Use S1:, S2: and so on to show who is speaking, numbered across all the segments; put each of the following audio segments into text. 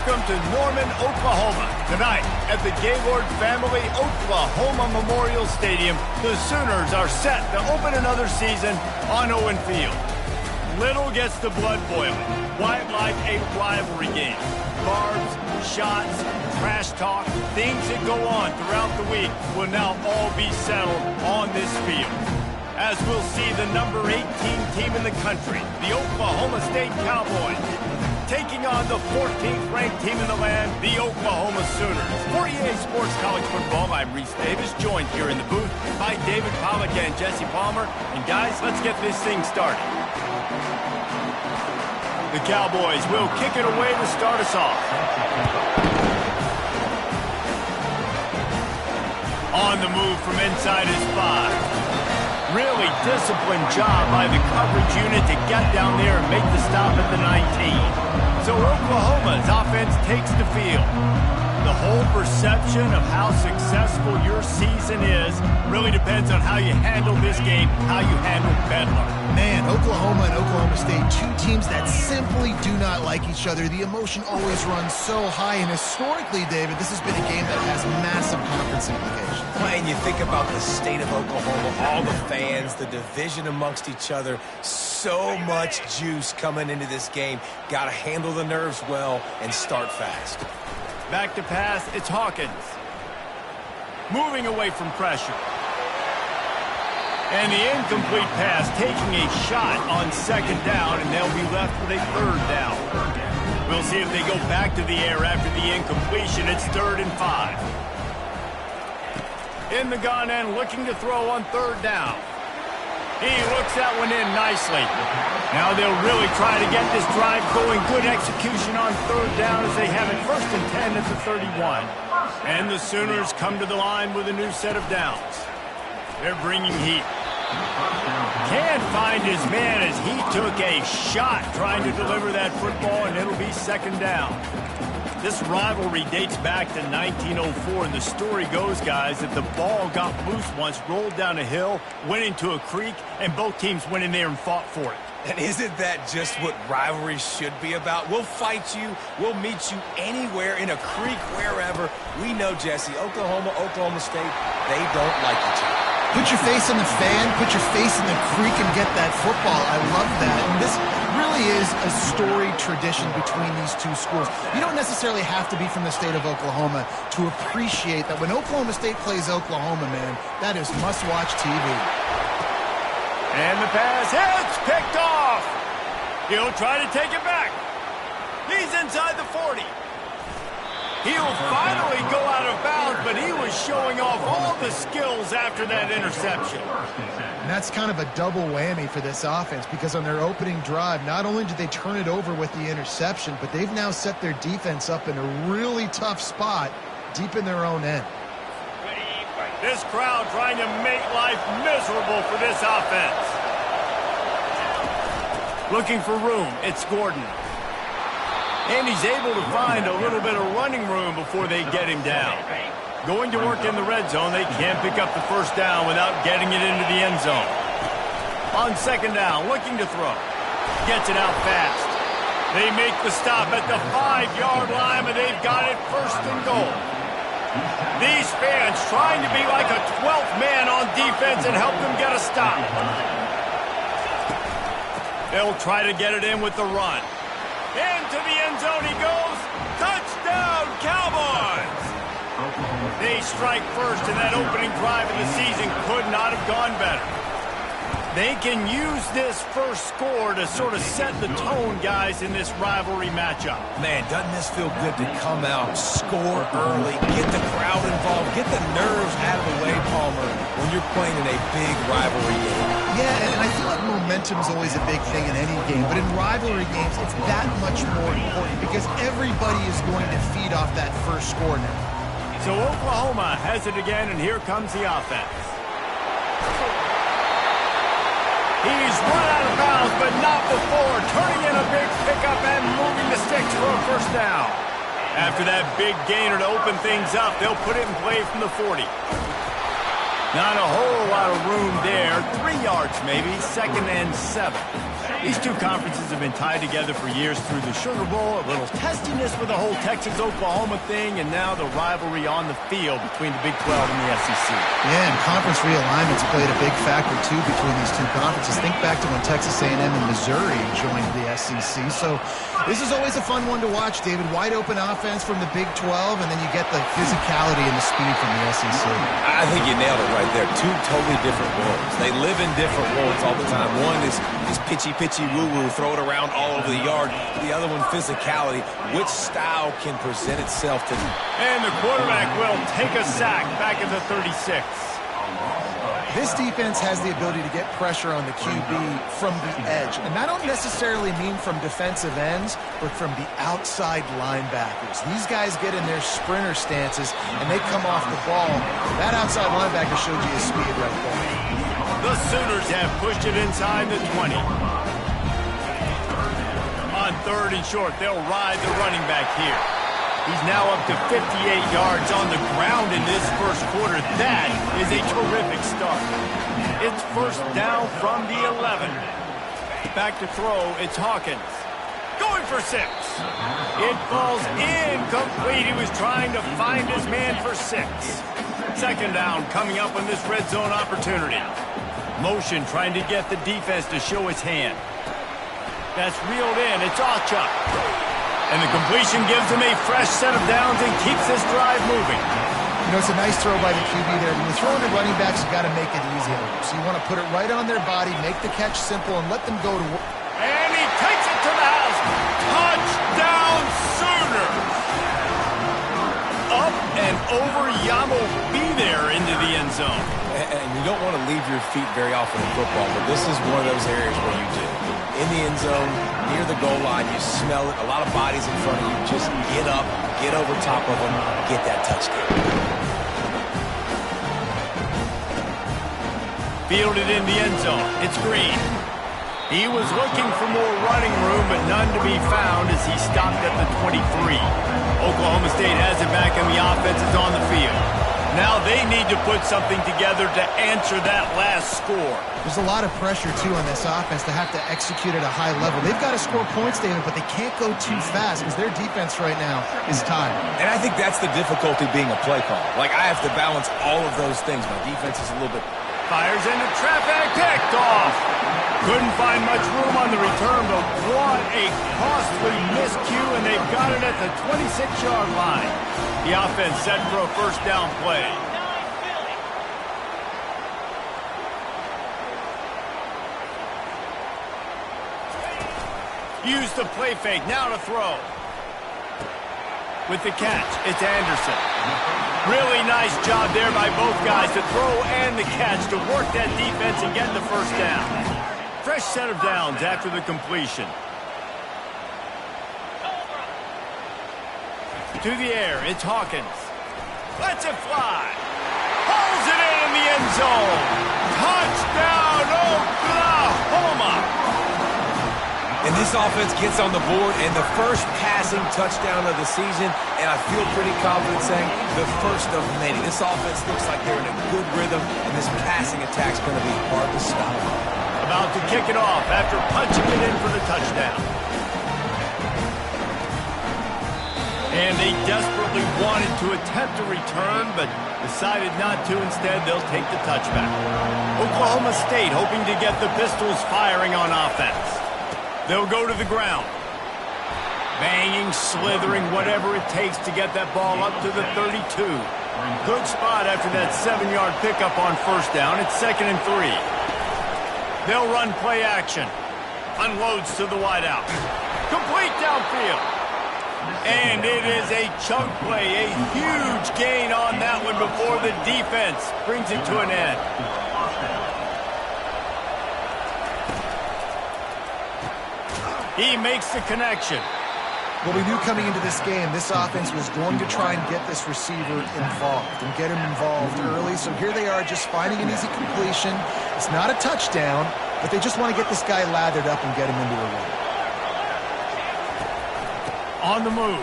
S1: Welcome to Norman, Oklahoma. Tonight at the Gaylord Family Oklahoma Memorial Stadium, the Sooners are set to open another season on Owen Field. Little gets the blood boiling. Quite like a rivalry game. Barbs, shots, trash talk, things that go on throughout the week will now all be settled on this field. As we'll see the number 18 team in the country, the Oklahoma State Cowboys, taking on the 14th ranked team in the land, the Oklahoma Sooners. For EA Sports College Football, I'm Reese Davis, joined here in the booth by David Pollack and Jesse Palmer. And guys, let's get this thing started. The Cowboys will kick it away to start us off. On the move from inside his 5. Really disciplined job by the coverage unit to get down there and make the stop at the 19. So Oklahoma's offense takes the field. The whole perception of how successful your season is really depends on how you handle this game, how you handle Bedlam.
S2: Man, Oklahoma and Oklahoma State, two teams that simply do not like each other. The emotion always runs so high, and historically, David, this has been a game that has massive conference implications.
S3: And you think about the state of Oklahoma, all the fans, the division amongst each other, so much juice coming into this game. Got to handle the nerves well and start fast.
S1: Back to pass, it's Hawkins. Moving away from pressure. And the incomplete pass taking a shot on second down, and they'll be left with a third down. We'll see if they go back to the air after the incompletion. It's 3rd and 5. In the gun and looking to throw on 3rd down. He looks that one in nicely. Now they'll really try to get this drive going. Good execution on 3rd down as they have it 1st and 10 at the 31. And the Sooners come to the line with a new set of downs. They're bringing heat. Can't find his man as he took a shot trying to deliver that football, and it'll be 2nd down. This rivalry dates back to 1904, and the story goes, guys, that the ball got loose once, rolled down a hill, went into a creek, and both teams went in there and fought for it.
S3: And isn't that just what rivalry should be about? We'll fight you. We'll meet you anywhere, in a creek, wherever. We know, Jesse, Oklahoma, Oklahoma State, they don't like each other.
S2: Put your face in the fan, put your face in the creek, and get that football. I love that. And this really is a storied tradition between these two schools. You don't necessarily have to be from the state of Oklahoma to appreciate that when Oklahoma State plays Oklahoma, man, that is must-watch TV.
S1: And the pass, it's picked off. He'll try to take it back. He's inside the 40. He'll finally go out of bounds, but he was showing off all the skills after that interception.
S2: And that's kind of a double whammy for this offense, because on their opening drive, not only did they turn it over with the interception, but they've now set their defense up in a really tough spot deep in their own end.
S1: This crowd trying to make life miserable for this offense. Looking for room, it's Gordon. And he's able to find a little bit of running room before they get him down. Going to work in the red zone, they can't pick up the 1st down without getting it into the end zone. On 2nd down, looking to throw. Gets it out fast. They make the stop at the 5-yard line, and they've got it 1st and goal. These fans trying to be like a 12th man on defense and help them get a stop. They'll try to get it in with the run. Into the end zone he goes. Touchdown, Cowboys! They strike first, and that opening drive of the season could not have gone better. They can use this first score to sort of set the tone, guys, in this rivalry matchup.
S3: Man, doesn't this feel good to come out, score early, get the crowd involved, get the nerves out of the way, Palmer, when you're playing in a big rivalry game.
S2: Yeah, and I feel like momentum is always a big thing in any game, but in rivalry games, it's that much more important because everybody is going to feed off that first score now.
S1: So Oklahoma has it again, and here comes the offense. He's run out of bounds, but not before turning in a big pickup and moving the sticks for a 1st down. After that big gainer to open things up, they'll put it in play from the 40. Not a whole lot of room there. 3 yards maybe, 2nd and 7. These two conferences have been tied together for years through the Sugar Bowl, a little testiness with the whole Texas-Oklahoma thing, and now the rivalry on the field between the Big 12 and the SEC.
S2: Yeah, and conference realignments played a big factor, too, between these two conferences. Think back to when Texas A&M and Missouri joined the SEC. So this is always a fun one to watch, David. Wide open offense from the Big 12, and then you get the physicality and the speed from the SEC.
S3: I think you nailed it right there. Two totally different worlds. They live in different worlds all the time. One is pitchy woo-woo, throw it around all over the yard. The other one, physicality. Which style can present itself to them?
S1: And the quarterback will take a sack back at the 36.
S2: This defense has the ability to get pressure on the QB from the edge. And I don't necessarily mean from defensive ends, but from the outside linebackers. These guys get in their sprinter stances, and they come off the ball. That outside linebacker showed you his speed right there.
S1: The Sooners have pushed it inside the 20. On 3rd and short, they'll ride the running back here. He's now up to 58 yards on the ground in this first quarter. That is a terrific start. It's first down from the 11. Back to throw, it's Hawkins. Going for 6. It falls incomplete. He was trying to find his man for 6. Second down coming up on this red zone opportunity. Motion trying to get the defense to show its hand. That's reeled in. It's Ochuk. And the completion gives him a fresh set of downs and keeps this drive moving.
S2: You know, it's a nice throw by the QB there. When you're throwing to running backs, you've got to make it easy on them. So you want to put it right on their body, make the catch simple, and let them go to work.
S1: And he takes it to the house. Touchdown Sooners! Up and over Yamo be there into the end zone.
S3: And you don't want to leave your feet very often in football, but this is one of those areas where you do. In the end zone, near the goal line, you smell it. A lot of bodies in front of you. Just get up, get over top of them, get that touchdown.
S1: Fielded in the end zone. It's Green. He was looking for more running room, but none to be found as he stopped at the 23. Oklahoma State has it back, and the offense is on the field. Now they need to put something together to answer that last score.
S2: There's a lot of pressure, too, on this offense to have to execute at a high level. They've got to score points, David, but they can't go too fast because their defense right now is tired.
S3: And I think that's the difficulty being a play call. Like, I have to balance all of those things. My defense is a little bit...
S1: Fires into traffic, picked off. Couldn't find much room on the return, but what a costly miscue, and they've got it at the 26-yard line. The offense set for a first down play. Use the play fake, now to throw. With the catch, it's Anderson. Really nice job there by both guys to throw and the catch to work that defense and get the first down. Fresh set of downs after the completion. To the air, it's Hawkins. Lets it fly. Pulls it in the end zone. Touchdown, Oklahoma!
S3: And this offense gets on the board, and the first passing touchdown of the season, and I feel pretty confident saying the first of many. This offense looks like they're in a good rhythm, and this passing attack's going to be hard to stop.
S1: About to kick it off after punching it in for the touchdown. And they desperately wanted to attempt a return, but decided not to. Instead, they'll take the touchback. Oklahoma State hoping to get the Pistols firing on offense. They'll go to the ground. Banging, slithering, whatever it takes to get that ball up to the 32. Good spot after that 7-yard pickup on first down. It's 2nd and 3. They'll run play action. Unloads to the wideout. Complete downfield. And it is a chunk play, a huge gain on that one before the defense brings it to an end. He makes the connection.
S2: Well, we knew coming into this game, this offense was going to try and get this receiver involved and get him involved early. So here they are just finding an easy completion. It's not a touchdown, but they just want to get this guy lathered up and get him into a run.
S1: On the move.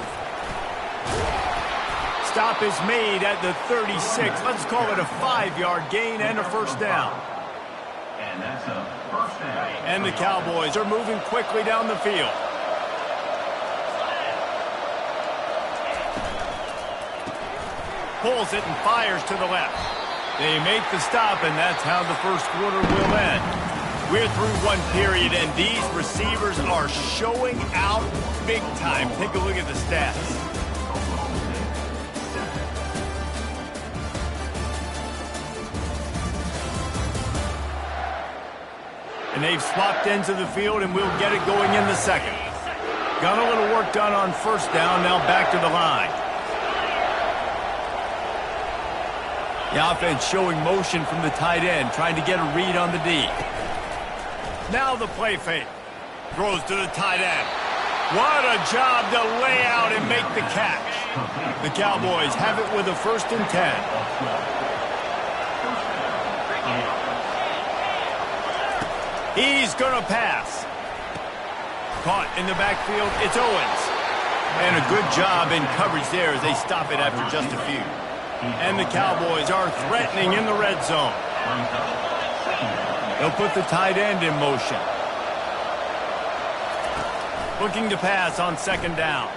S1: Stop is made at the 36. Let's call it a 5-yard gain and a first down. And the Cowboys are moving quickly down the field. Pulls it and fires to the left. They make the stop, and that's how the first quarter will end. We're through one period, and these receivers are showing out big time. Take a look at the stats. And they've swapped ends of the field, and we'll get it going in the second. Got a little work done on first down, now back to the line. The offense showing motion from the tight end, trying to get a read on the D. Now the play fake. Throws to the tight end. What a job to lay out and make the catch. The Cowboys have it with a 1st and 10. He's going to pass. Caught in the backfield, it's Owens. And a good job in coverage there as they stop it after just a few. And the Cowboys are threatening in the red zone. They'll put the tight end in motion. Looking to pass on 2nd down.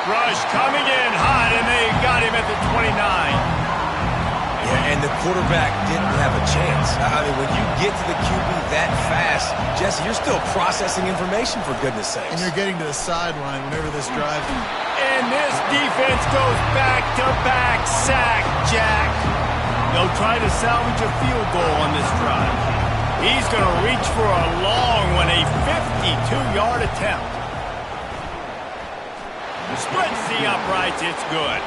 S1: Rush coming in hot, and they got him at the 29.
S3: Yeah, and the quarterback didn't have a chance. I mean, when you get to the QB that fast, Jesse, you're still processing information, for goodness sakes.
S2: And you're getting to the sideline whenever this drive.
S1: And this defense goes back-to-back sack, Jack. They'll try to salvage a field goal on this drive. He's going to reach for a long one, a 52-yard attempt. Splits the uprights, it's good.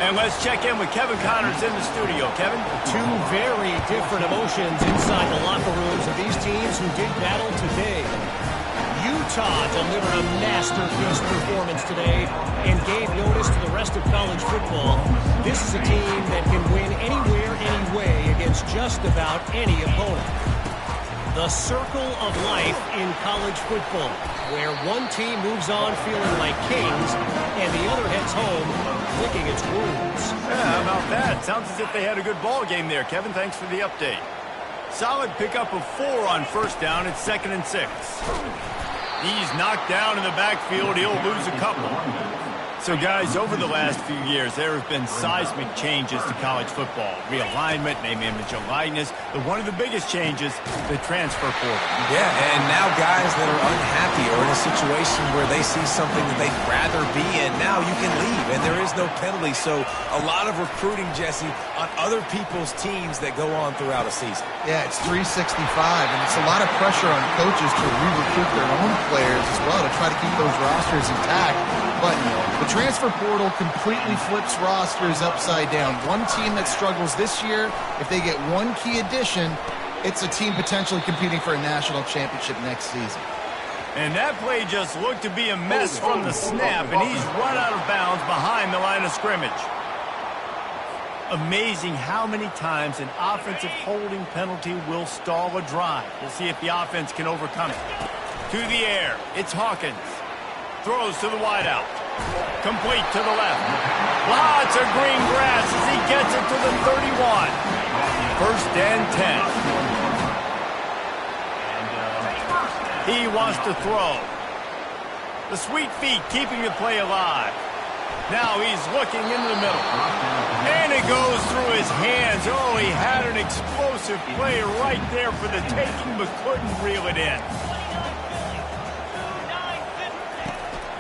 S1: And let's check in with Kevin Connors in the studio. Kevin?
S4: Two very different emotions inside the locker rooms of these teams who did battle today. Utah delivered a masterpiece performance today and gave notice to the rest of college football. This is a team that can win anywhere, anyway against just about any opponent. The circle of life in college football, where one team moves on feeling like kings and the other heads home licking its wounds.
S1: Yeah, how about that? Sounds as if they had a good ball game there, Kevin. Thanks for the update. Solid pickup of 4 on first down. It's 2nd and 6. He's knocked down in the backfield. He'll lose a couple. So, guys, over the last few years, there have been seismic changes to college football. Realignment, name, image, and likeness. But one of the biggest changes, the transfer portal.
S3: Yeah, and now guys that are unhappy or in a situation where they see something that they'd rather be in, now you can leave, and there is no penalty. So a lot of recruiting, Jesse, on other people's teams that go on throughout a season.
S2: Yeah, it's 365, and it's a lot of pressure on coaches to re-recruit their own players as well to try to keep those rosters intact. But the transfer portal completely flips rosters upside down. One team that struggles this year, if they get one key addition, it's a team potentially competing for a national championship next season.
S1: And that play just looked to be a mess from the snap, and he's run out of bounds behind the line of scrimmage. Amazing how many times an offensive holding penalty will stall a drive. We'll see if the offense can overcome it. To the air, it's Hawkins. Throws to the wideout. Complete to the left. Lots of green grass as he gets it to the 31. 1st and 10. He wants to throw. The sweet feet keeping the play alive. Now he's looking into the middle. And it goes through his hands. Oh, he had an explosive play right there for the taking, but couldn't reel it in.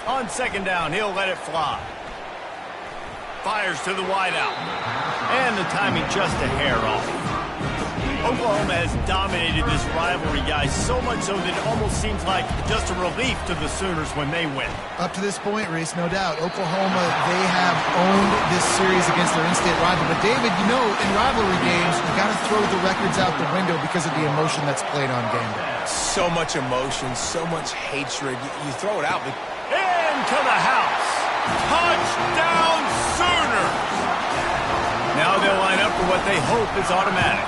S1: On 2nd down, he'll let it fly. Fires to the wideout. And the timing just a hair off. Oklahoma has dominated this rivalry, guys, so much so that it almost seems like just a relief to the Sooners when they win.
S2: Up to this point, Reese, no doubt, Oklahoma, they have owned this series against their in-state rival. But, David, you know, in rivalry games, you got to throw the records out the window because of the emotion that's played on game day.
S3: So much emotion, so much hatred. You throw it out.
S1: Into the house. Touchdown, Sooners! Now they'll line up for what they hope is automatic.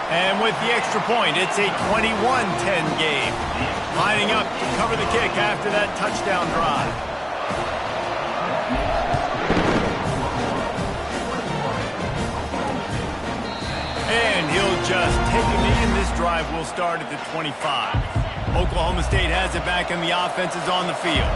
S1: And with the extra point, it's a 21-10 game. Lining up to cover the kick after that touchdown drive. And he'll just take a knee, and this drive will start at the 25. Oklahoma State has it back, and the offense is on the field.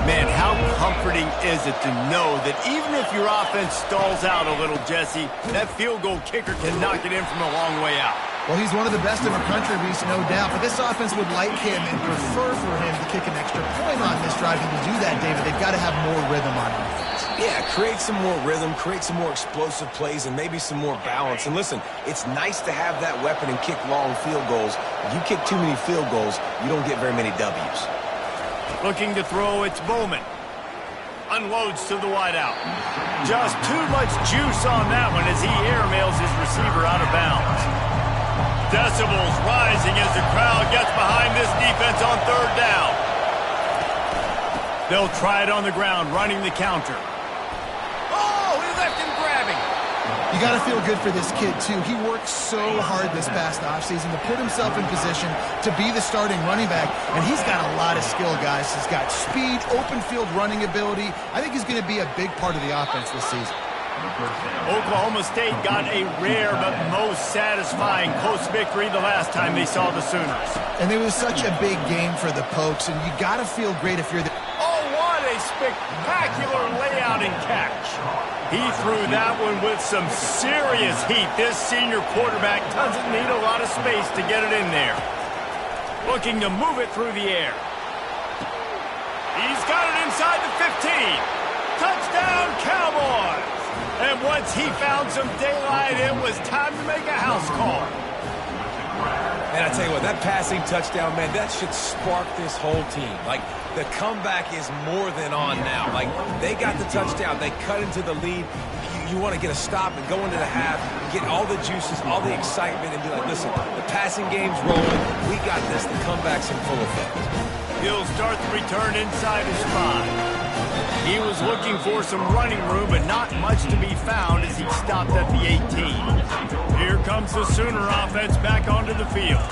S1: Man, how comforting is it to know that even if your offense stalls out a little, Jesse, that field goal kicker can knock it in from a long way out.
S2: Well, he's one of the best in our country, Reese, no doubt. But this offense would like him and prefer for him to kick an extra point on this drive. And to do that, David, they've got to have more rhythm on offense.
S3: Yeah, create some more rhythm, create some more explosive plays, and maybe some more balance. And listen, it's nice to have that weapon and kick long field goals. If you kick too many field goals, you don't get very many W's.
S1: Looking to throw, it's Bowman. Unloads to the wideout. Just too much juice on that one as he airmails his receiver out of bounds. Decibels rising as the crowd gets behind this defense on third down. They'll try it on the ground, running the counter. Oh, he left him grabbing.
S2: You got to feel good for this kid, too. He worked so hard this past offseason to put himself in position to be the starting running back, and he's got a lot of skill, guys. He's got speed, open field running ability. I think he's going to be a big part of the offense this season.
S1: Oklahoma State got a rare but most satisfying close victory the last time they saw the Sooners.
S2: And it was such a big game for the Pokes, and you got to feel great if you're the...
S1: Oh, what a spectacular layout and catch. He threw that one with some serious heat. This senior quarterback doesn't need a lot of space to get it in there. Looking to move it through the air. He's got it inside the 15. Touchdown, Cowboys! And once he found some daylight, it was time to make a house call.
S3: And I tell you what, that passing touchdown, man, that should spark this whole team. Like, the comeback is more than on now. Like, they got the touchdown. They cut into the lead. You want to get a stop and go into the half, get all the juices, all the excitement, and be like, listen, the passing game's rolling. We got this. The comeback's in full effect.
S1: He'll start the return inside his 5. He was looking for some running room, but not much to be found as he stopped at the 18. Here comes the Sooner offense back onto the field.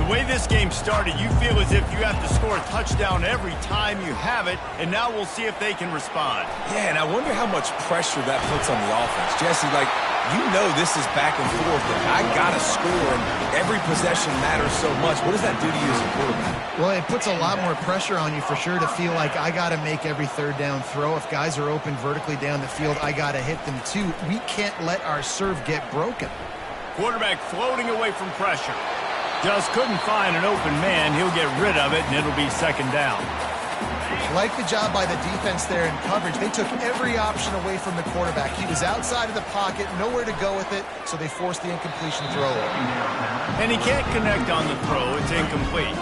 S1: The way this game started, you feel as if you have to score a touchdown every time you have it, and now we'll see if they can respond.
S3: Yeah, and I wonder how much pressure that puts on the offense. Jesse, like, you know this is back and forth, and I got to score, and every possession matters so much. What does that do to you as a quarterback?
S2: Well, it puts a lot more pressure on you for sure to feel like I got to make every third down throw. If guys are open vertically down the field, I got to hit them too. We can't let our serve get broken.
S1: Quarterback floating away from pressure. Just couldn't find an open man. He'll get rid of it, and it'll be second down.
S2: Like the job by the defense there in coverage. They took every option away from the quarterback. He was outside of the pocket, nowhere to go with it, so they forced the incompletion throw.
S1: And he can't connect on the throw. It's incomplete.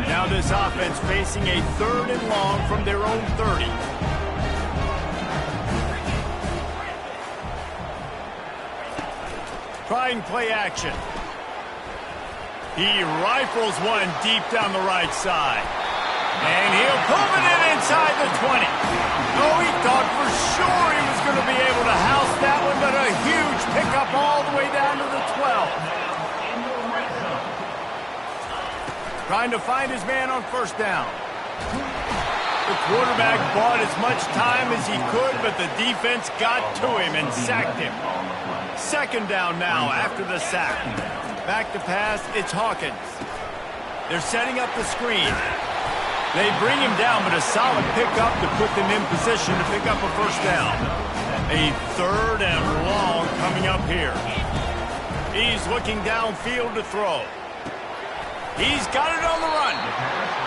S1: Now this offense facing a third and long from their own 30. Trying play action. He rifles one deep down the right side. And he'll pull it in inside the 20. Oh, he thought for sure he was going to be able to house that one, but a huge pickup all the way down to the 12. Trying to find his man on first down. The quarterback bought as much time as he could, but the defense got to him and sacked him. Second down now after the sack. Back to pass, it's Hawkins. They're setting up the screen. They bring him down, but a solid pickup to put them in position to pick up a first down. A third and long coming up here. He's looking downfield to throw. He's got it on the run.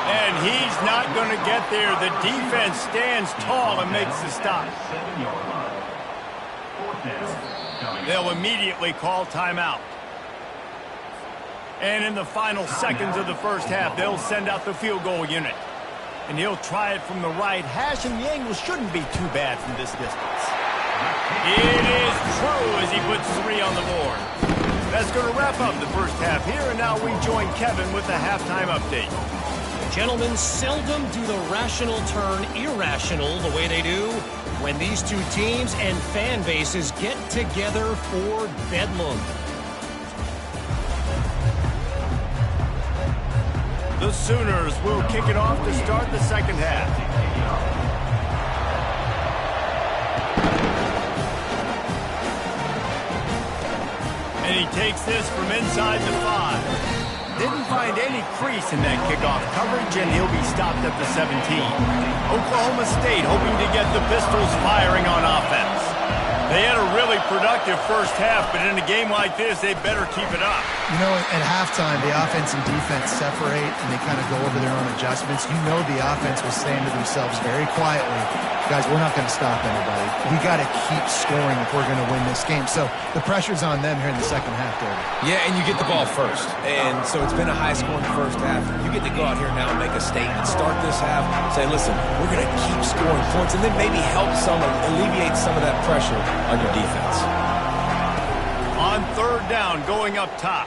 S1: And he's not going to get there. The defense stands tall and makes the stop. They'll immediately call timeout. And in the final seconds of the first half, they'll send out the field goal unit. And he'll try it from the right hash, and the angle shouldn't be too bad from this distance. It is true as he puts 3 on the board. That's going to wrap up the first half here, and now we join Kevin with the halftime update.
S4: Gentlemen, seldom do the rational turn irrational the way they do when these two teams and fan bases get together for Bedlam.
S1: The Sooners will kick it off to start the second half. And he takes this from inside the 5. Didn't find any crease in that kickoff coverage, and he'll be stopped at the 17. Oklahoma State hoping to get the Pistols firing on offense. They had a really productive first half, but in a game like this, they better keep it up.
S2: You know, at halftime, the offense and defense separate, and they kind of go over their own adjustments. You know the offense was saying to themselves very quietly, guys, we're not going to stop anybody. We got to keep scoring if we're going to win this game. So the pressure's on them here in the second half, David.
S3: Yeah, and you get the ball first. And so it's been a high-scoring first half. You get to go out here now and make a statement. Start this half, say, listen, we're going to keep scoring points, and then maybe help alleviate some of that pressure on your defense.
S1: On third down, going up top.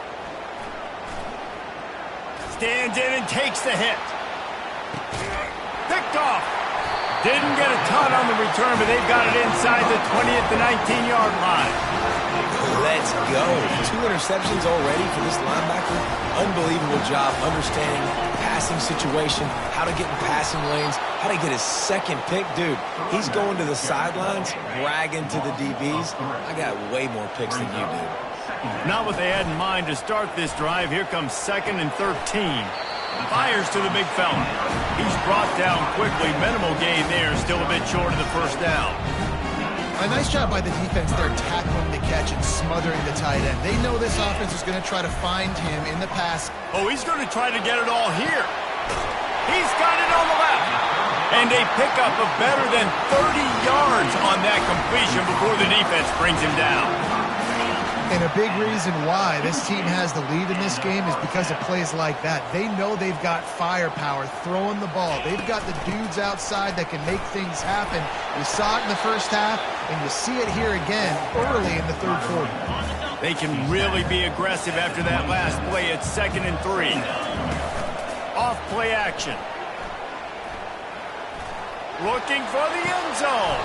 S1: Stands in and takes the hit. Picked off. Didn't get a ton on the return, but they've got it inside the 20 at the 19-yard line.
S3: Let's go. 2 interceptions already for this linebacker. Unbelievable job understanding passing situation, how to get in passing lanes, how to get his second pick. Dude, he's going to the sidelines, bragging to the DBs. I got way more picks than you do.
S1: Not what they had in mind to start this drive. Here comes 2nd and 13. Fires to the big fella. He's brought down quickly. Minimal gain there. Still a bit short of the first down.
S2: A nice job by the defense there, tackling the catch and smothering the tight end. They know this offense is going to try to find him in the pass.
S1: Oh, he's going to try to get it all here. He's got it on the left. And a pickup of better than 30 yards on that completion before the defense brings him down.
S2: And a big reason why this team has the lead in this game is because of plays like that. They know they've got firepower throwing the ball. They've got the dudes outside that can make things happen. We saw it in the first half, and you see it here again early in the third quarter.
S1: They can really be aggressive after that last play at 2nd and 3. Off play action. Looking for the end zone.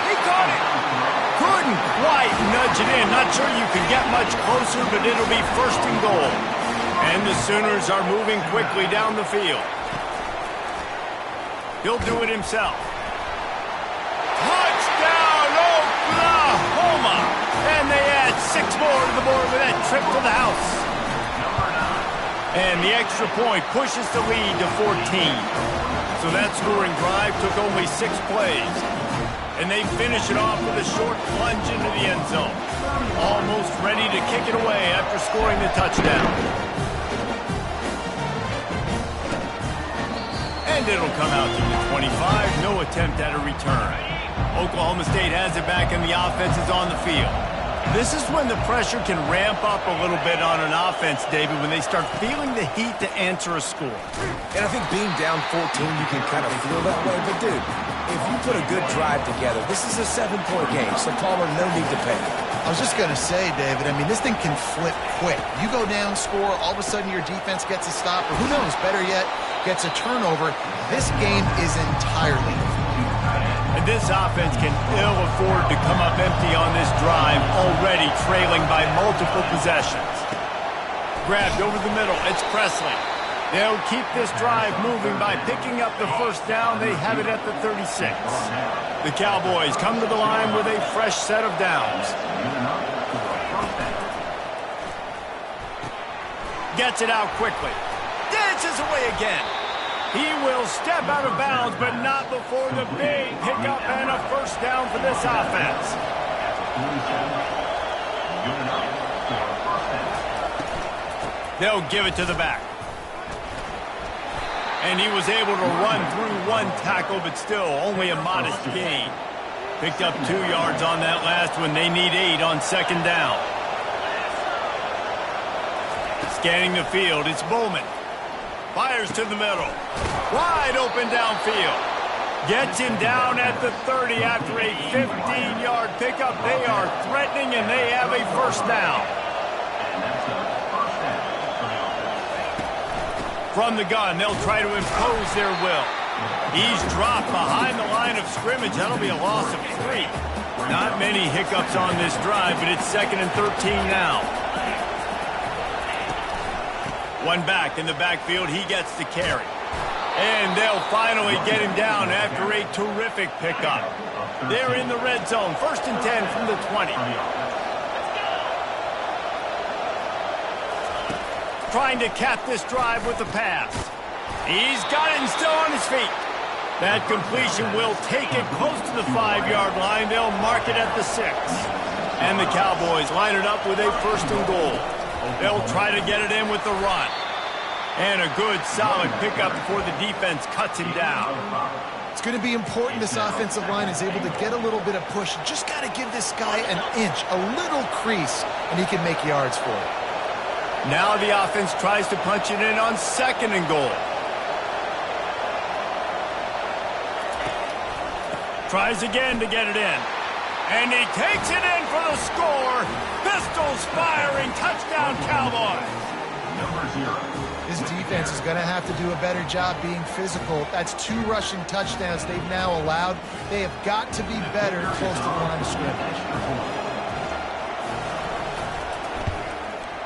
S1: He caught it. Couldn't quite nudge it in. Not sure you can get much closer, but it'll be 1st and goal. And the Sooners are moving quickly down the field. He'll do it himself. Touchdown, Oklahoma! And they add 6 more to the board with that trip to the house. And the extra point pushes the lead to 14. So that scoring drive took only 6 plays. And they finish it off with a short plunge into the end zone. Almost ready to kick it away after scoring the touchdown. And it'll come out to the 25. No attempt at a return. Oklahoma State has it back and the offense is on the field. This is when the pressure can ramp up a little bit on an offense, David, when they start feeling the heat to answer a score.
S3: And I think being down 14, you can kind of feel that way. But, dude, if you put a good drive together, this is a 7-point game, so Palmer, no need to panic.
S2: I was just going to say, David, I mean, this thing can flip quick. You go down, score, all of a sudden your defense gets a stop, or who knows, better yet, gets a turnover. This game is entirely different.
S1: And this offense can ill afford to come up empty on this drive, already trailing by multiple possessions. Grabbed over the middle, it's Presley. They'll keep this drive moving by picking up the first down. They have it at the 36. The Cowboys come to the line with a fresh set of downs. Gets it out quickly. Dances away again. He will step out of bounds, but not before the big pickup and a first down for this offense. They'll give it to the back. And he was able to run through 1 tackle, but still only a modest gain. Picked up 2 yards on that last one. They need 8 on 2nd down. Scanning the field, it's Bowman. Fires to the middle. Wide open downfield. Gets him down at the 30 after a 15-yard pickup. They are threatening, and they have a first down. From the gun, they'll try to impose their will. He's dropped behind the line of scrimmage. That'll be a loss of 3. Not many hiccups on this drive, but it's 2nd and 13 now. One back in the backfield. He gets the carry. And they'll finally get him down after a terrific pickup. They're in the red zone. 1st and 10 from the 20. trying to cap this drive with the pass. He's got it and still on his feet. That completion will take it close to the 5-yard line. They'll mark it at the 6. And the Cowboys line it up with a 1st and goal. They'll try to get it in with the run. And a good, solid pickup before the defense cuts him down.
S2: It's going to be important this offensive line is able to get a little bit of push. Just got to give this guy an inch, a little crease, and he can make yards for it.
S1: Now the offense tries to punch it in on 2nd and goal. Tries again to get it in. And he takes it in for the score. Pistols firing. Touchdown, Cowboys.
S2: This defense is going to have to do a better job being physical. That's 2 rushing touchdowns they've now allowed. They have got to be better close to the line of scrimmage.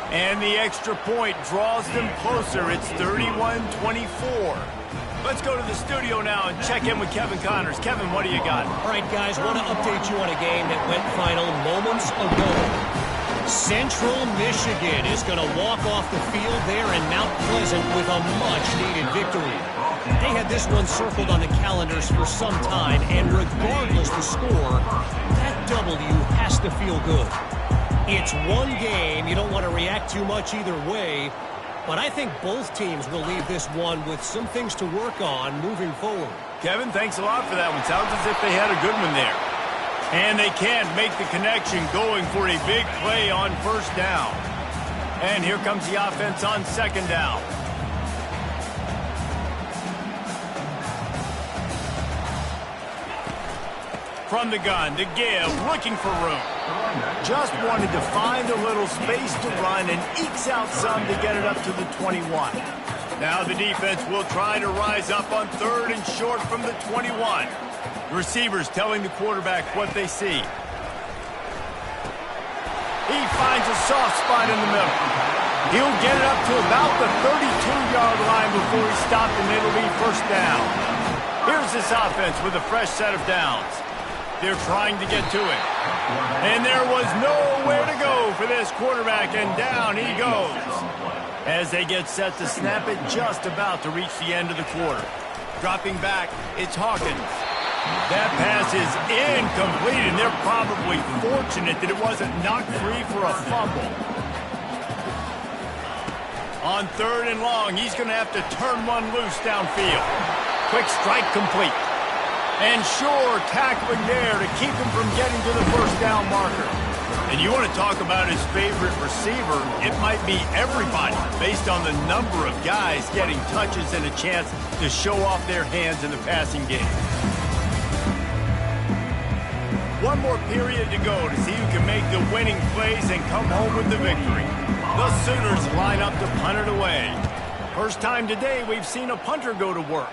S1: And the extra point draws them closer. It's 31-24. Let's go to the studio now and check in with Kevin Connors. Kevin, what do you got?
S4: All right, guys, want to update you on a game that went final moments ago. Central Michigan is going to walk off the field there in Mount Pleasant with a much-needed victory. They had this one circled on the calendars for some time, and regardless the score, that W has to feel good. It's one game. You don't want to react too much either way, but I think both teams will leave this one with some things to work on moving forward.
S1: Kevin, thanks a lot for that one. Sounds as if they had a good one there. And they can't make the connection going for a big play on 1st down. And here comes the offense on 2nd down. From the gun to give, looking for room. Just wanted to find a little space to run and ekes out some to get it up to the 21. Now the defense will try to rise up on 3rd and short from the 21. The receivers telling the quarterback what they see. He finds a soft spot in the middle. He'll get it up to about the 32-yard line before he's stopped, and it'll be 1st down. Here's this offense with a fresh set of downs. They're trying to get to it. And there was nowhere to go for this quarterback, and down he goes. As they get set to snap it, just about to reach the end of the quarter. Dropping back, it's Hawkins. That pass is incomplete, and they're probably fortunate that it wasn't knocked free for a fumble. On 3rd and long, he's going to have to turn one loose downfield. Quick strike complete. And sure, tackling there to keep him from getting to the 1st down marker. And you want to talk about his favorite receiver, it might be everybody, based on the number of guys getting touches and a chance to show off their hands in the passing game. One more period to go to see who can make the winning plays and come home with the victory. The Sooners line up to punt it away. First time today we've seen a punter go to work.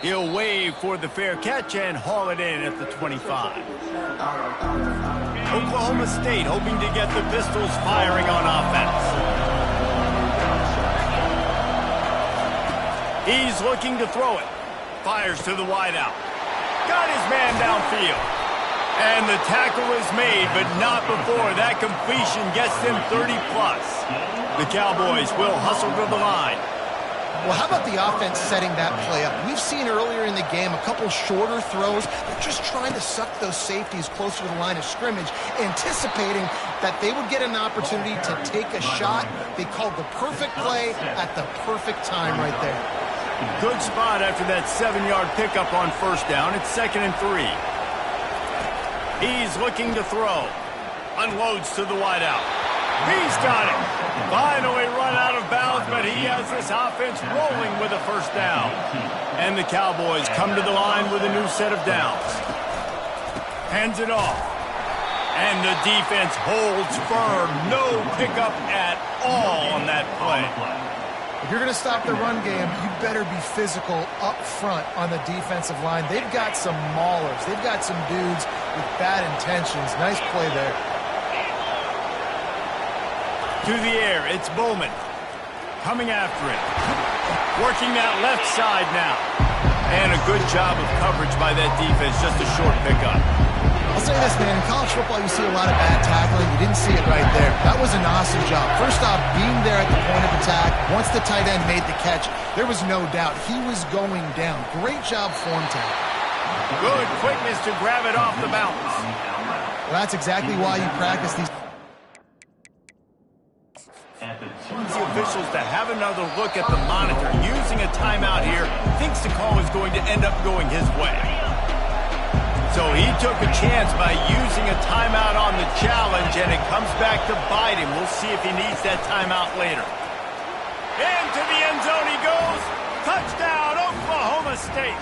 S1: He'll wave for the fair catch and haul it in at the 25. Oklahoma State hoping to get the Pistols firing on offense. He's looking to throw it. Fires to the wideout. Got his man downfield. And the tackle is made, but not before that completion gets them 30-plus. The Cowboys will hustle to the line.
S2: Well, how about the offense setting that play up? We've seen earlier in the game a couple shorter throws. They're just trying to suck those safeties closer to the line of scrimmage, anticipating that they would get an opportunity to take a shot. They called the perfect play at the perfect time right there.
S1: Good spot after that 7-yard pickup on 1st down. It's 2nd and 3. He's looking to throw. Unloads to the wideout. He's got it. Finally run out of bounds, but he has this offense rolling with a 1st down. And the Cowboys come to the line with a new set of downs. Hands it off. And the defense holds firm. No pickup at all on that play.
S2: If you're going to stop the run game, you better be physical up front on the defensive line. They've got some maulers. They've got some dudes with bad intentions. Nice play there.
S1: To the air, it's Bowman. Coming after it. Working that left side now. And a good job of coverage by that defense. Just a short pickup.
S2: I'll say this, man. In college football, you see a lot of bad tackling. You didn't see it right there. That was an awesome job. First off, being there at the point of attack. Once the tight end made the catch, there was no doubt he was going down. Great job form tackle.
S1: Good quickness to grab it off the bounce.
S2: Well, that's exactly why you practice these.
S1: The officials to have another look at the monitor. Using a timeout here, thinks the call is going to end up going his way. So he took a chance by using a timeout on the challenge, and it comes back to bite him. We'll see if he needs that timeout later. Into the end zone he goes. Touchdown, Oklahoma State.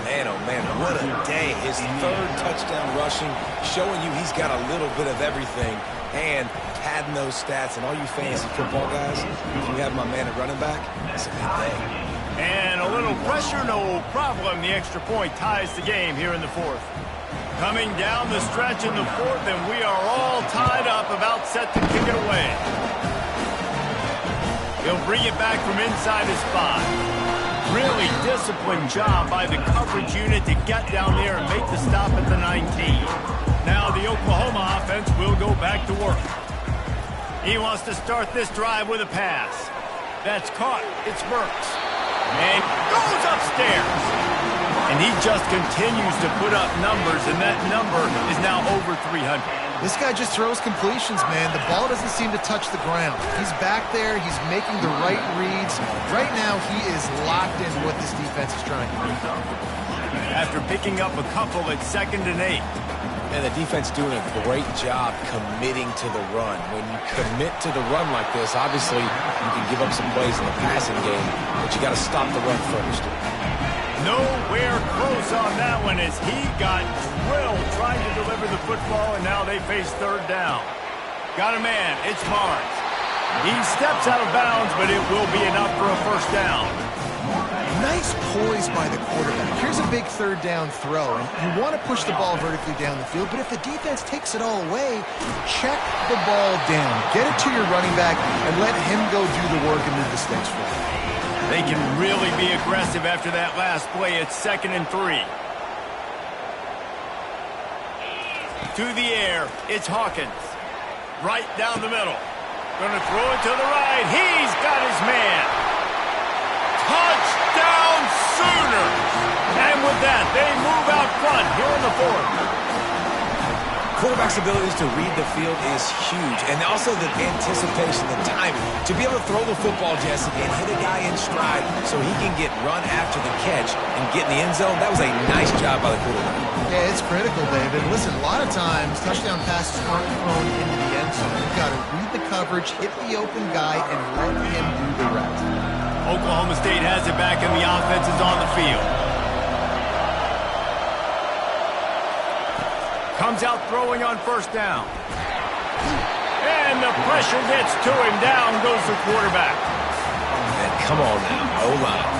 S3: Man, oh man, what a day. His third touchdown rushing, showing you he's got a little bit of everything. And padding those stats, and all you fantasy football guys, if you have my man at running back, it's a good day.
S1: And a little pressure, no problem. The extra point ties the game here in the fourth. Coming down the stretch in the fourth, and we are all tied up, about set to kick it away. He'll bring it back from inside his 5. Really disciplined job by the coverage unit to get down there and make the stop at the 19. Now the Oklahoma offense will go back to work. He wants to start this drive with a pass. That's caught. It's Burks. And goes upstairs. And he just continues to put up numbers, and that number is now over 300.
S2: This guy just throws completions, man. The ball doesn't seem to touch the ground. He's back there. He's making the right reads. Right now, he is locked into what this defense is trying to do.
S1: After picking up a couple at 2nd and 8.
S3: And the defense doing a great job committing to the run. When you commit to the run like this, obviously you can give up some plays in the passing game, but you got to stop the run first.
S1: Nowhere close on that one as he got drilled trying to deliver the football, and now they face 3rd down. Got a man. It's Barnes. He steps out of bounds, but it will be enough for a 1st down.
S2: Nice poise by the quarterback. Here's a big 3rd down throw, and you want to push the ball vertically down the field, but if the defense takes it all away, check the ball down. Get it to your running back and let him go do the work and move the sticks for you.
S1: They can really be aggressive after that last play. It's 2nd and 3. To the air, it's Hawkins. Right down the middle. Going to throw it to the right. He's got his man. Touchdown Sooners! And with that, they move out front here in the 4th.
S3: Quarterback's abilities to read the field is huge, and also the anticipation, the timing. To be able to throw the football, Jesse, and hit a guy in stride so he can get run after the catch and get in the end zone, that was a nice job by the quarterback.
S2: Yeah, it's critical, David. Listen, a lot of times, touchdown passes aren't thrown into the end zone. You've got to read the coverage, hit the open guy, and let him do the rest.
S1: Oklahoma State has it back, and the offense is on the field. Comes out throwing on 1st down. And the pressure gets to him. Down goes the quarterback.
S3: And come on now, O-line.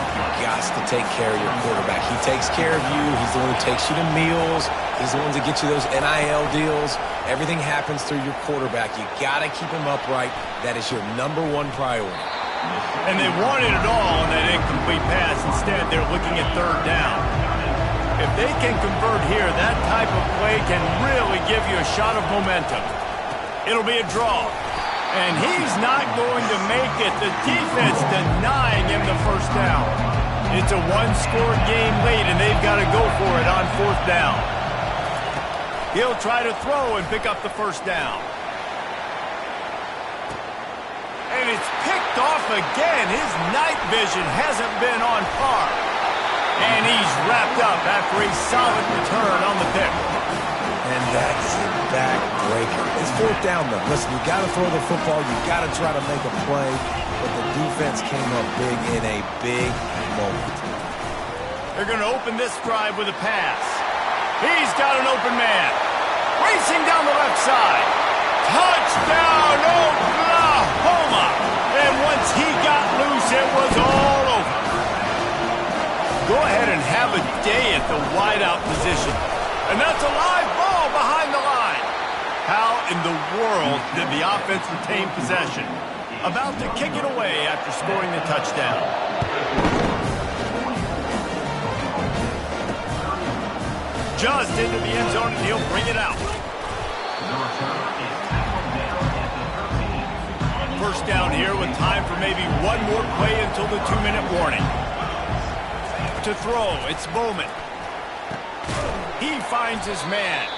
S3: You got to take care of your quarterback. He takes care of you. He's the one who takes you to meals. He's the one that gets you those NIL deals. Everything happens through your quarterback. You got to keep him upright. That is your #1 priority.
S1: And they wanted it all on that incomplete pass. Instead, they're looking at 3rd down. If they can convert here, that type of play can really give you a shot of momentum. It'll be a draw. And he's not going to make it. The defense denying him the 1st down. It's a 1-score game late, and they've got to go for it on 4th down. He'll try to throw and pick up the 1st down. And it's picked off again. His night vision hasn't been on par. And he's wrapped up after a solid return on the pick.
S3: And that is a backbreaker. It's 4th down, though. Listen, you got to throw the football. You got to try to make a play. But the defense came up big in a big moment.
S1: They're going to open this drive with a pass. He's got an open man. Racing down the left side. Touchdown, Oklahoma! And once he got loose, it was all over. Go ahead and have a day at the wideout position. And that's a live ball behind the line. How in the world did the offense retain possession? About to kick it away after scoring the touchdown. just into the end zone, and he'll bring it out. First down here with time for maybe one more play until the 2-minute warning. To throw, it's Bowman. He finds his man.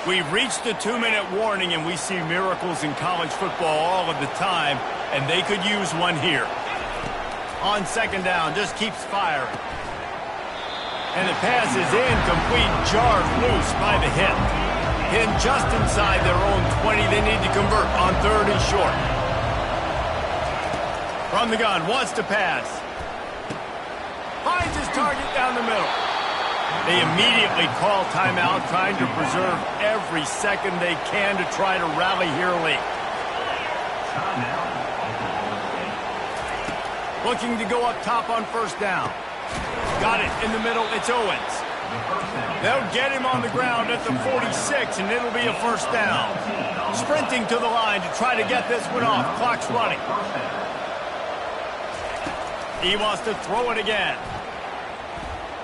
S1: We've reached the 2-minute warning, and we see miracles in college football all of the time, and they could use one here. On second down, just keeps firing. And the pass is incomplete, jarred loose by the hip. Pinned just inside their own 20. They need to convert on 3rd and short. From the gun, wants to pass. Finds his target down the middle. They immediately call timeout, trying to preserve every second they can to try to rally here late. Looking to go up top on first down. Got it in the middle, it's Owens. They'll get him on the ground at the 46, and it'll be a first down. Sprinting to the line to try to get this one off. Clock's running. He wants to throw it again.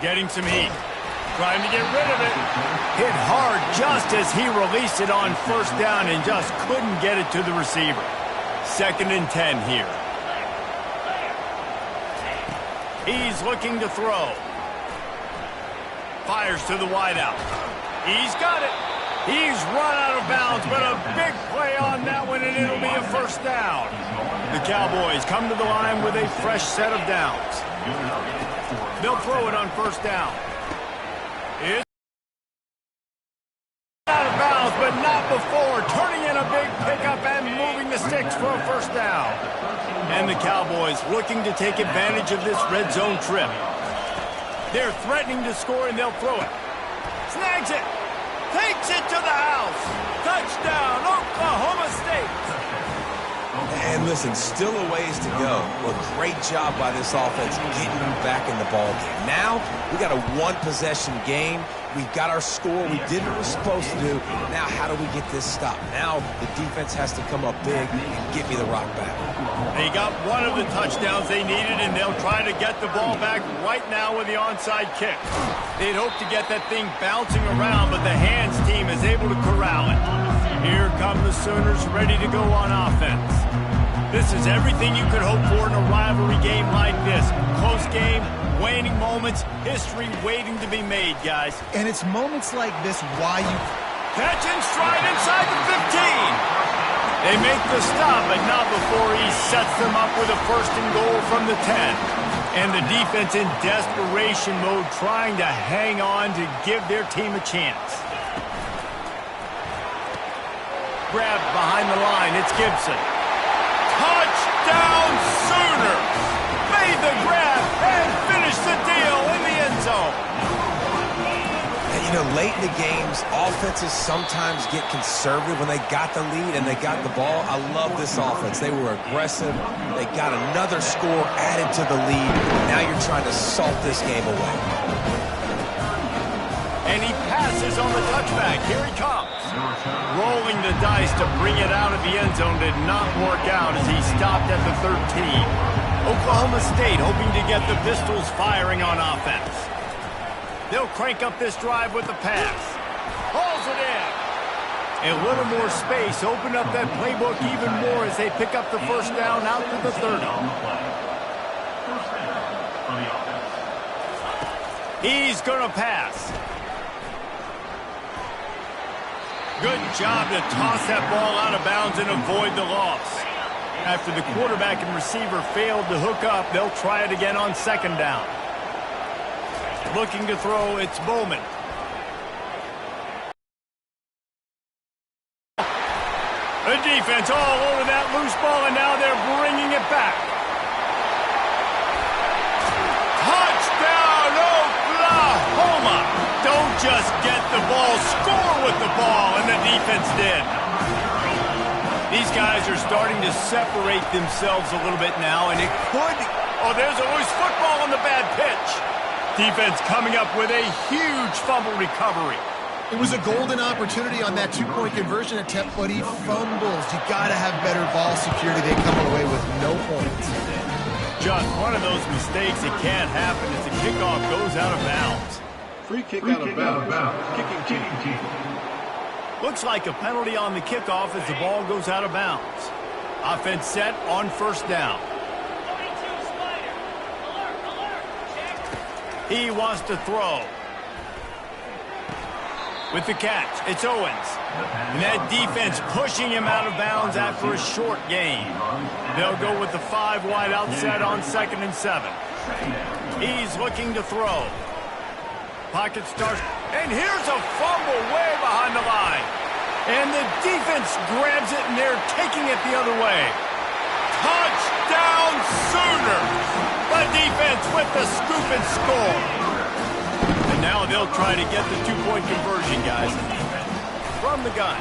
S1: Getting some heat. Trying to get rid of it. Hit hard just as he released it on first down and just couldn't get it to the receiver. 2nd and 10 here. He's looking to throw. Fires to the wideout. He's got it. He's run out of bounds, but a big play on that one, and it'll be a first down. The Cowboys come to the line with a fresh set of downs. They'll throw it on first down. It's out of bounds, but not before. Turning in a big pickup and moving the sticks for a first down. And the Cowboys looking to take advantage of this red zone trip. They're threatening to score, and they'll throw it. Snags it. Takes it to the house. Touchdown, Oklahoma State.
S3: And listen, still a ways to go. Well, great job by this offense getting back in the ball game. Now, we got a one-possession game. We've got our score. We did what we're supposed to do. Now, how do we get this stopped? Now, the defense has to come up big and get me the rock back.
S1: They got one of the touchdowns they needed, and they'll try to get the ball back right now with the onside kick. They'd hope to get that thing bouncing around, but the hands team is able to corral it. Here come the Sooners ready to go on offense. This is everything you could hope for in a rivalry game like this. Close game, waning moments, history waiting to be made, guys.
S2: And it's moments like this why you...
S1: Catch and stride inside the 15. They make the stop, but not before he sets them up with a 1st and goal from the 10. And the defense in desperation mode, trying to hang on to give their team a chance. Grabbed behind the line, it's Gibson. Touchdown Sooners! Made the grab and finished the deal in the end zone.
S3: And you know, late in the games, offenses sometimes get conservative when they got the lead and they got the ball. I love this offense. They were aggressive. They got another score added to the lead. Now you're trying to salt this game away.
S1: And he passes on the touchback. Here he comes. Rolling the dice to bring it out of the end zone did not work out as he stopped at the 13. Oklahoma State hoping to get the Pistols firing on offense. They'll crank up this drive with the pass. Hauls it in. A little more space. Open up that playbook even more as they pick up the first down out to the 30. He's going to pass. Good job to toss that ball out of bounds and avoid the loss. After the quarterback and receiver failed to hook up, they'll try it again on 2nd down. Looking to throw, it's Bowman. The defense all over that loose ball, and now they're bringing it back. Touchdown, Oklahoma! Don't just get the ball, score with the ball, and the defense did. These guys are starting to separate themselves a little bit now, and it could... Oh, there's a loose football on the bad pitch. Defense coming up with a huge fumble recovery.
S2: It was a golden opportunity on that 2-point conversion attempt, but he fumbles. You got to have better ball security. They come away with no points.
S1: Just one of those mistakes that can't happen as the kickoff goes out of bounds.
S5: free kick out of bounds. Kicking team.
S1: Looks like a penalty on the kickoff as the ball goes out of bounds. Offense set on first down. He wants to throw. With the catch, it's Owens. And that defense pushing him out of bounds after a short gain. They'll go with the 5 wide out set on 2nd and 7. He's looking to throw. Pocket starts, and here's a fumble way behind the line. And the defense grabs it, and they're taking it the other way. Touchdown Sooners! The defense with the scoop and score. And now they'll try to get the 2-point conversion, guys. From the gun.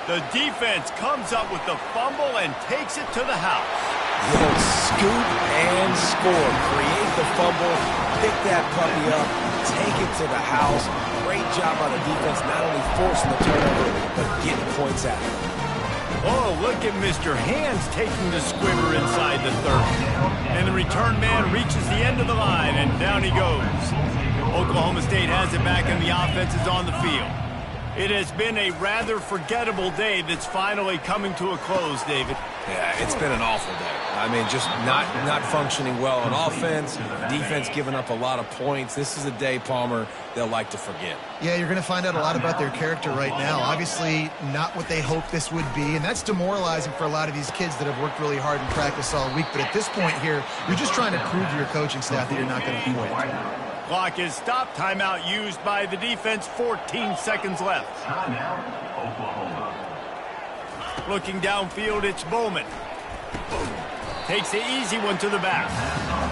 S1: The defense comes up with the fumble and takes it to the house.
S3: They'll scoop and score. Create the fumble, pick that puppy up, take it to the house. Great job by the defense, not only forcing the turnover, but getting points out.
S1: Oh, look at Mr. Hands taking the squibber inside the 30. And the return man reaches the end of the line, and down he goes. Oklahoma State has it back, and the offense is on the field. It has been a rather forgettable day that's finally coming to a close, David.
S3: Yeah, it's been an awful day. I mean, just not functioning well on offense. Defense giving up a lot of points. This is a day, Palmer, they'll like to forget.
S2: Yeah, you're going to find out a lot about their character right now. Obviously, not what they hoped this would be, and that's demoralizing for a lot of these kids that have worked really hard in practice all week. But at this point here, you're just trying to prove to your coaching staff that you're not going to quit.
S1: Clock is stopped. Timeout used by the defense. 14 seconds left. Looking downfield, it's Bowman. Takes the easy one to the back.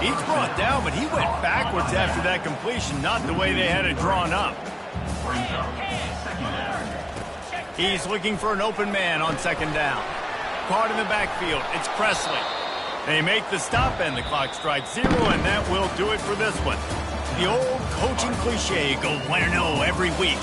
S1: He's brought down, but he went backwards after that completion, not the way they had it drawn up. He's looking for an open man on 2nd down. Caught in the backfield, it's Presley. They make the stop, and the clock strikes 0, and that will do it for this one. The old coaching cliche, go 1-0 every week.